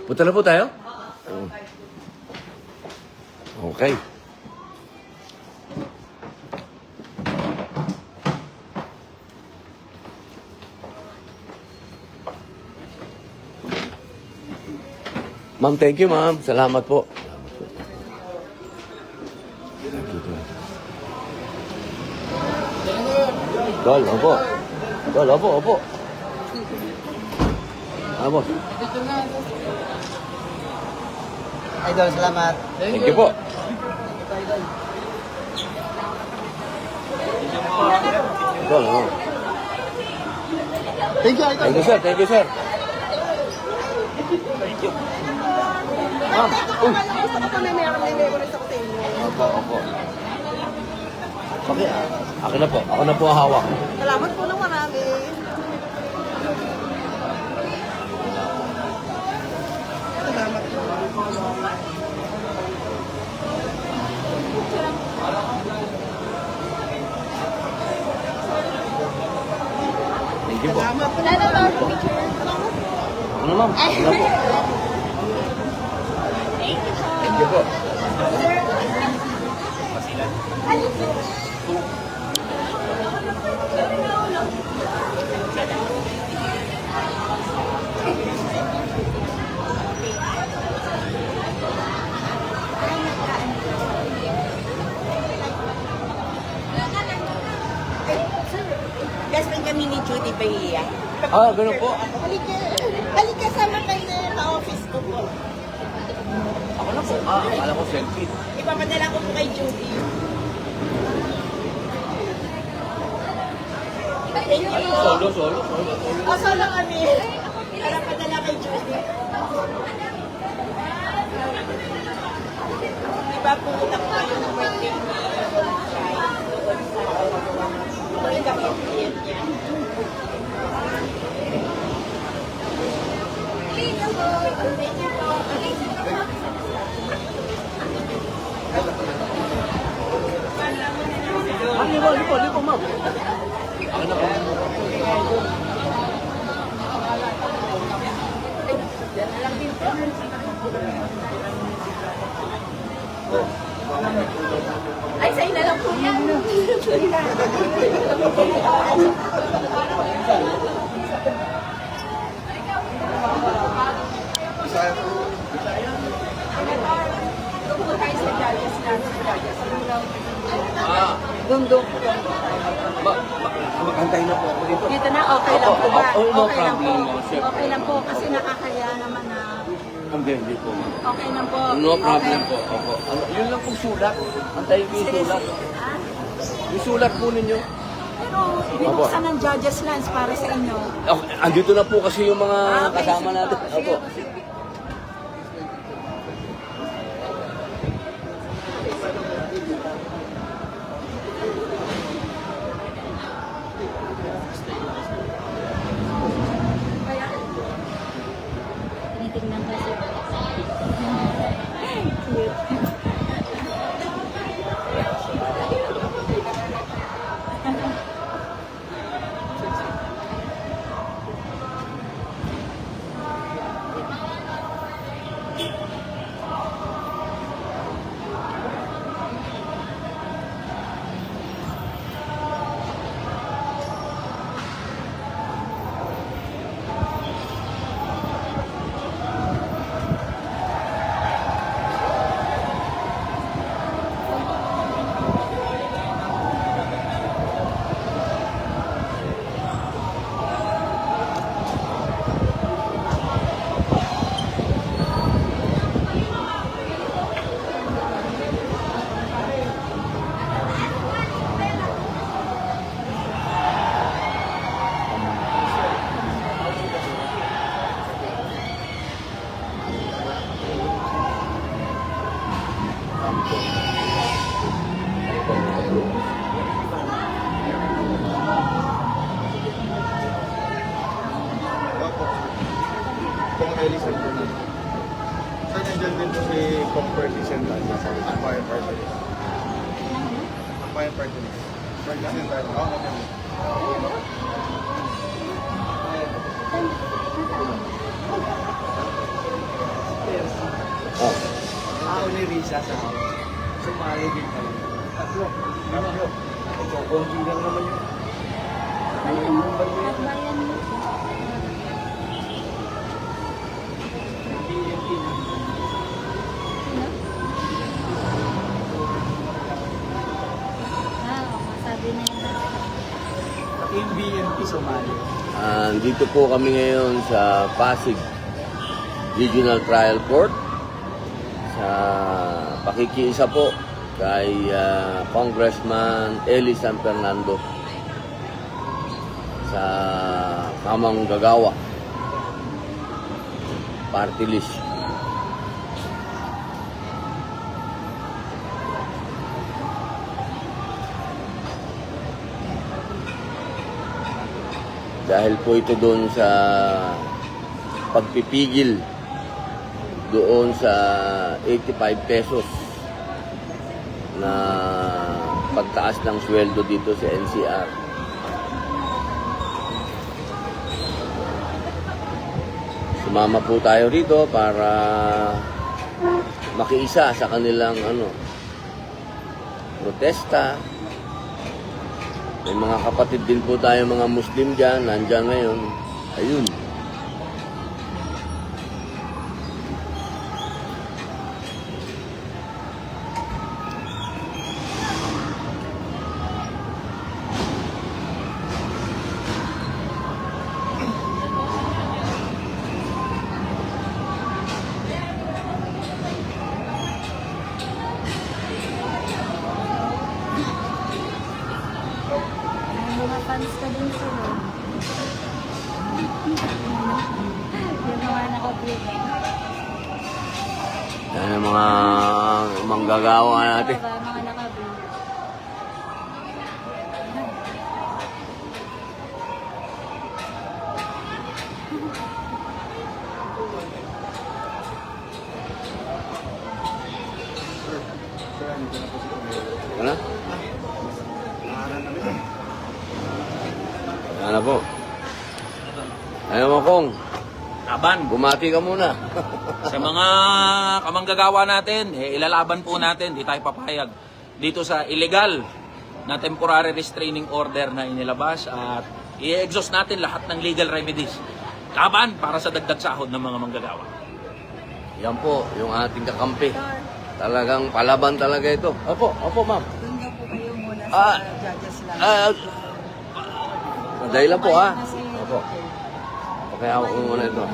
Punta na po tayo? Okay. Ma'am, thank you, ma'am. Salamat po. Tol, opo. Tol, opo, opo. Boss. Idol, salamat. Thank you po. Tol, oh. Thank you, Idol. Thank you, sir. Thank you, sir. Ma'am, uy. Gusto ko pa na meron sa kutin mo. Opo, opo. Okay, akin na po. Ako na po ang hawak. Salamat po ng marami. Salamat po. Thank you po. Salamat po. Ano, ma'am? Ako na po. Thank you po. Best friend kami ni Judy Bahia. Ah, ganun po. Halika sama kayo na office ko po. Ako na po. Ah, akala ko selfie. Ipapadala ko po kay Judy. Thank you po. Solo. O, solo kami. Para padala kay Judy. Diba pumunta ko kayo ng birthday ni Shai doon sa doon sa client niya. Thank you po. Thank you po. Lipo, ma'am. Ako na po. Ay, sa'yo na lang po yan. Doon. Magantay na po ako dito. Dito na, okay lang po ba? Oh, no Okay lang po. problem, sir. Okay lang po kasi nakakaya naman na Hindi po. okay lang po. No problem Okay. po. Opo. Ano, yun lang pong sulat. Antayin ko yung Sige, sulat. sige. Ah, Yung sulat po ninyo. Pero binuksan ng judge's lens para sa inyo. Okay, andito na po kasi yung mga Okay, kasama sige natin. po. Sige Opo. po, sige. Tinitingnan kasi. Cute. Kung Elisab po na. Sir, nandiyan din po si Comfort Isental sa Ampire Party List. Ampire Party List. Comfort Isental. Oo, okay. Risa sa house. Sumali din kayo. Tatlo. Ito, konti lang naman yun. Ayun, yung ba yun? Bayan mo. Masabi na yun. Pati yung BNP sumali. Dito po kami ngayon sa Pasig Regional Trial Court sa pakikiisa po kay Congressman Eli San Fernando sa Kamang Gagawa Party List. Dahil po ito doon sa pagpipigil doon sa 85 pesos na pagtaas ng sweldo dito sa NCR. Sumama po tayo rito para makiisa sa kanilang protesta. May mga kapatid din po tayo mga Muslim dyan, nandyan ngayon. Ayun. May mga fans ka din sila. Yung mga nakabili. Yan ang mga manggagawa natin. Mga nakabili. Sir, nandito na po si Kumero. Ano? Pangalan namin. Ano po? Ano mo, Kong? Laban. Bumati ka muna. Sa mga kamanggagawa natin, ilalaban po natin, di tayo papayag. Dito sa illegal na temporary restraining order na inilabas at i-exhaust natin lahat ng legal remedies. Laban para sa dagdag sahod ng mga manggagawa. Yan po, yung ating kakampi. Talagang palaban talaga ito. Opo, ma'am. Doon na po kayo muna Ah, sa judges lang. Dahil lang po, ha? Opo. Okay, ako muna ito.